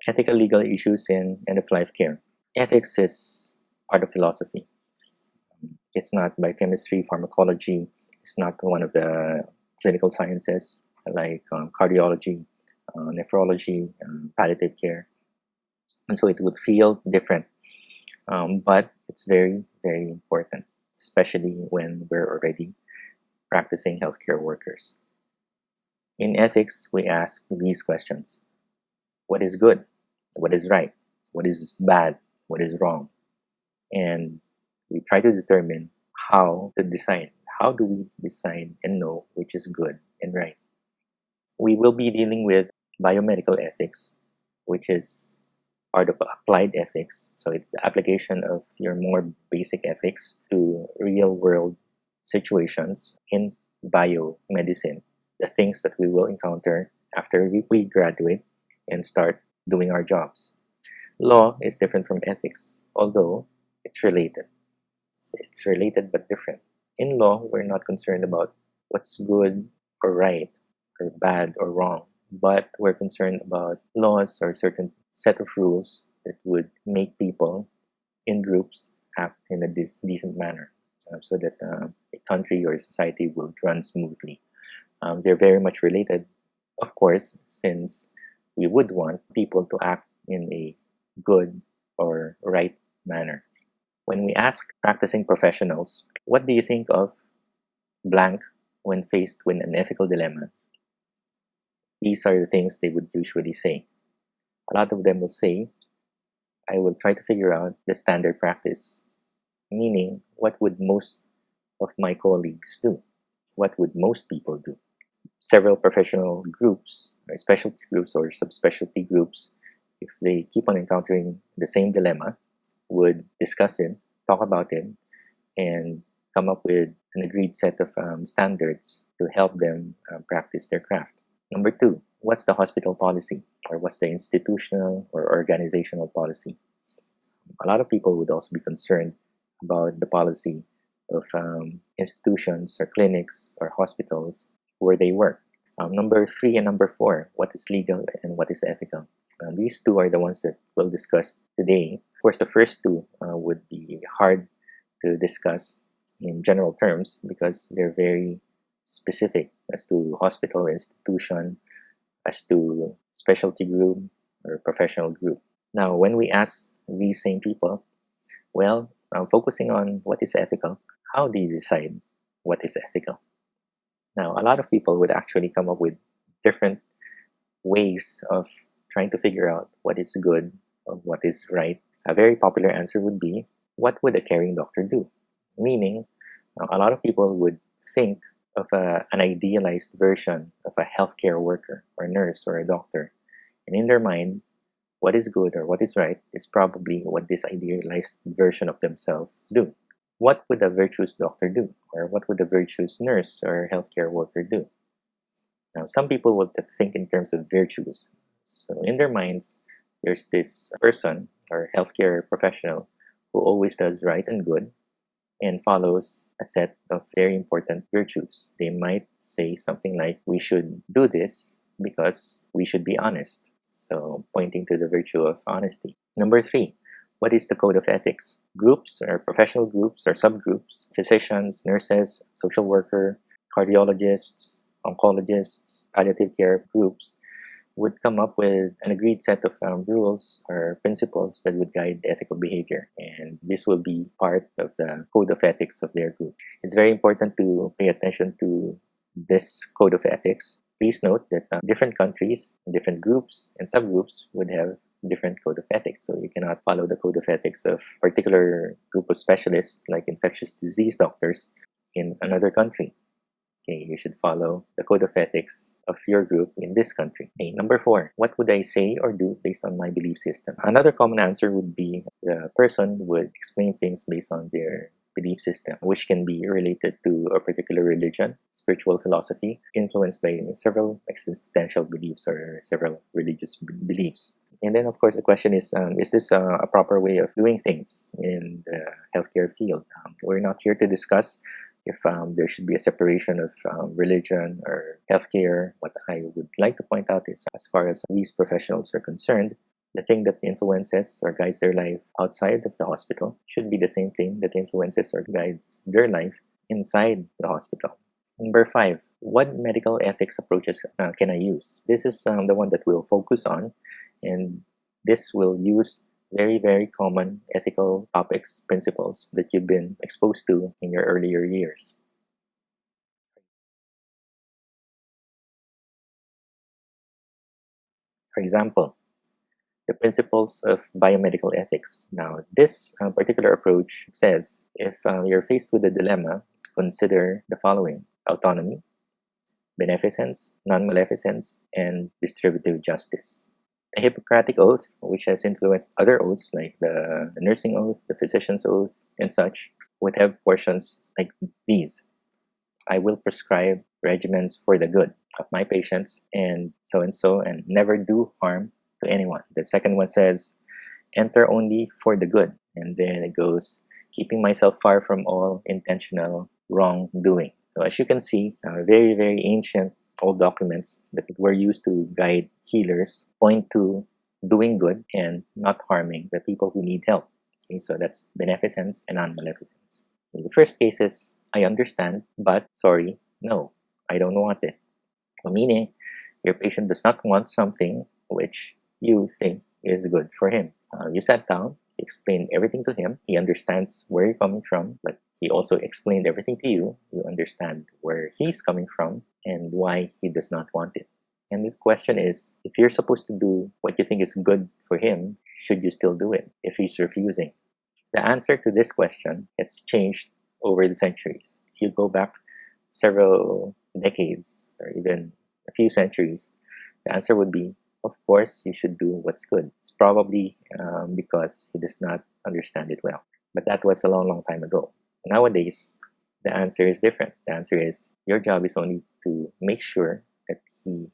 Ethical legal issues in end-of-life care. Ethics is part of philosophy. It's not biochemistry, pharmacology. It's not one of the clinical sciences like cardiology, nephrology, palliative care. And so it would feel different. But it's very, very important, especially when we're already practicing healthcare workers. In ethics, we ask these questions. What is good? What is right? What is bad? What is wrong? And we try to determine how to decide. How do we decide and know which is good and right? We will be dealing with biomedical ethics, which is part of applied ethics. So it's the application of your more basic ethics to real world situations in biomedicine, the things that we will encounter after we graduate and start doing our jobs. Law is different from ethics, although it's related. It's related but different. In law, we're not concerned about what's good or right or bad or wrong, but we're concerned about laws or certain set of rules that would make people in groups act in a decent manner so that a country or a society will run smoothly. They're very much related, of course, since we would want people to act in a good or right manner. When we ask practicing professionals, what do you think of blank when faced with an ethical dilemma? These are the things they would usually say. A lot of them will say, I will try to figure out the standard practice, meaning what would most of my colleagues do? What would most people do? Several professional groups, or specialty groups or subspecialty groups, if they keep on encountering the same dilemma, would discuss it, talk about it, and come up with an agreed set of standards to help them practice their craft. Number two, what's the hospital policy, or what's the institutional or organizational policy? A lot of people would also be concerned about the policy of institutions or clinics or hospitals where they work. Number three and number four, what is legal and what is ethical? These two are the ones that we'll discuss today. Of course, the first two would be hard to discuss in general terms because they're very specific as to hospital, institution, as to specialty group or professional group. Now, when we ask these same people, well, focusing on what is ethical, how do you decide what is ethical? Now, a lot of people would actually come up with different ways of trying to figure out what is good or what is right. A very popular answer would be, what would a caring doctor do? Meaning, a lot of people would think of an idealized version of a healthcare worker or nurse or a doctor. And in their mind, what is good or what is right is probably what this idealized version of themselves do. What would a virtuous doctor do? Or what would a virtuous nurse or healthcare worker do? Now, some people would think in terms of virtues. So in their minds, there's this person or healthcare professional who always does right and good and follows a set of very important virtues. They might say something like, we should do this because we should be honest. So pointing to the virtue of honesty. Number three, what is the code of ethics? Groups or professional groups or subgroups, physicians, nurses, social worker, cardiologists, oncologists, palliative care groups would come up with an agreed set of rules or principles that would guide ethical behavior. And this will be part of the code of ethics of their group. It's very important to pay attention to this code of ethics. Please note that different countries, different groups and subgroups would have different code of ethics. So you cannot follow the code of ethics of a particular group of specialists like infectious disease doctors in another country. Okay, you should follow the code of ethics of your group in this country. Okay, number four, what would I say or do based on my belief system? Another common answer would be the person would explain things based on their belief system, which can be related to a particular religion, spiritual philosophy, influenced by several existential beliefs or several religious beliefs. And then, of course, the question is this a proper way of doing things in the healthcare field? We're not here to discuss if there should be a separation of religion or healthcare. What I would like to point out is, as far as these professionals are concerned, The thing that influences or guides their life outside of the hospital should be the same thing that influences or guides their life inside the hospital. Number 5, what medical ethics approaches can I use? This is the one that we'll focus on, and this will use very, very common ethical topics, principles that you've been exposed to in your earlier years. For example, the principles of biomedical ethics. Now, this particular approach says if you're faced with a dilemma, consider the following: autonomy, beneficence, non-maleficence, and distributive justice. The Hippocratic Oath, which has influenced other oaths like the nursing oath, the physician's oath, and such, would have portions like these: I will prescribe regimens for the good of my patients and so, and never do harm to anyone. The second one says, enter only for the good. And then it goes, keeping myself far from all intentional wrongdoing. So as you can see, very, very ancient old documents that were used to guide healers point to doing good and not harming the people who need help. Okay, so that's beneficence and non-maleficence. In the first case is, I understand, but sorry, no, I don't want it. So meaning, your patient does not want something which you think is good for him. You sat down, explained everything to him. He understands where you're coming from, but he also explained everything to you. You understand where he's coming from and why he does not want it. And the question is, if you're supposed to do what you think is good for him, should you still do it if he's refusing? The answer to this question has changed over the centuries. You go back several decades or even a few centuries, the answer would be, of course, you should do what's good. It's probably because he does not understand it well. But that was a long, long time ago. Nowadays, the answer is different. The answer is, your job is only to make sure that he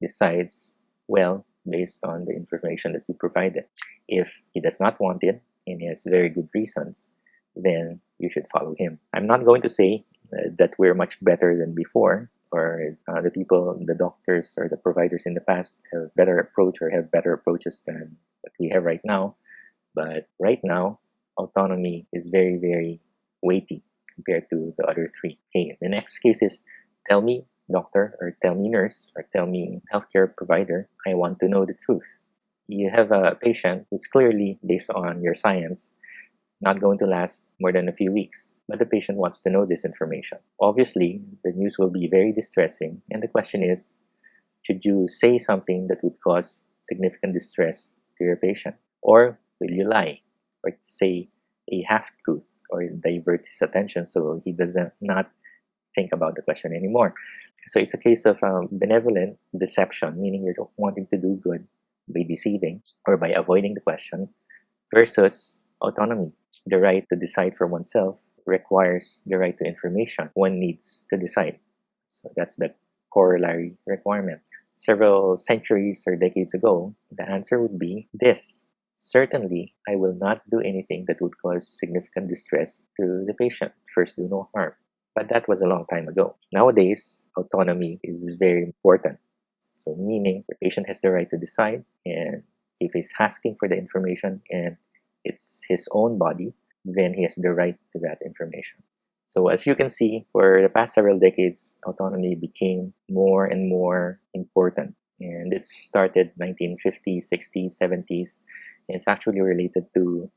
decides well based on the information that you provided. If he does not want it, and he has very good reasons, then you should follow him. I'm not going to say that we're much better than before, or the people, the doctors or the providers in the past have better approach or have better approaches than what we have right now. But right now, autonomy is very, very weighty compared to the other three. Okay, the next case is, tell me, doctor, or tell me, nurse, or tell me, healthcare provider, I want to know the truth. You have a patient who's clearly, based on your science, not going to last more than a few weeks, but the patient wants to know this information. Obviously, the news will be very distressing, and the question is, should you say something that would cause significant distress to your patient? Or will you lie, or say a half-truth, or divert his attention so he doesn't not think about the question anymore? So it's a case of benevolent deception, meaning you're wanting to do good by deceiving or by avoiding the question, versus autonomy. The right to decide for oneself requires the right to information one needs to decide. So that's the corollary requirement. Several centuries or decades ago, the answer would be this: certainly, I will not do anything that would cause significant distress to the patient. First, do no harm. But that was a long time ago. Nowadays, autonomy is very important. So meaning the patient has the right to decide, and if he's asking for the information and it's his own body, then he has the right to that information. So as you can see, for the past several decades, autonomy became more and more important. And it started 1950s, 60s, 70s. It's actually related to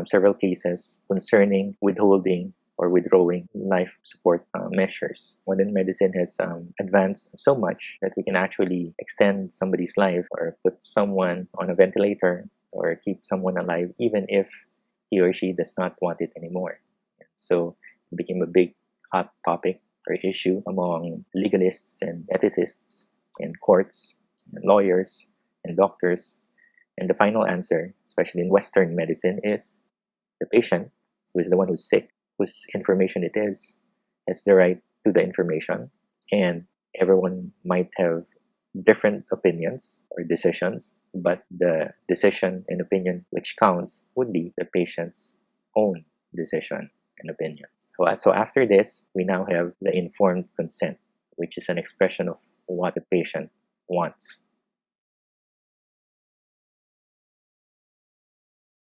several cases concerning withholding or withdrawing life support measures. Modern medicine has advanced so much that we can actually extend somebody's life or put someone on a ventilator or keep someone alive even if he or she does not want it anymore. So it became a big hot topic or issue among legalists and ethicists and courts and lawyers and doctors. And the final answer, especially in Western medicine, is the patient, who is the one who's sick, whose information it is, has the right to the information. And everyone might have different opinions or decisions, but the decision and opinion which counts would be the patient's own decision and opinions. So after this, we now have the informed consent, which is an expression of what the patient wants.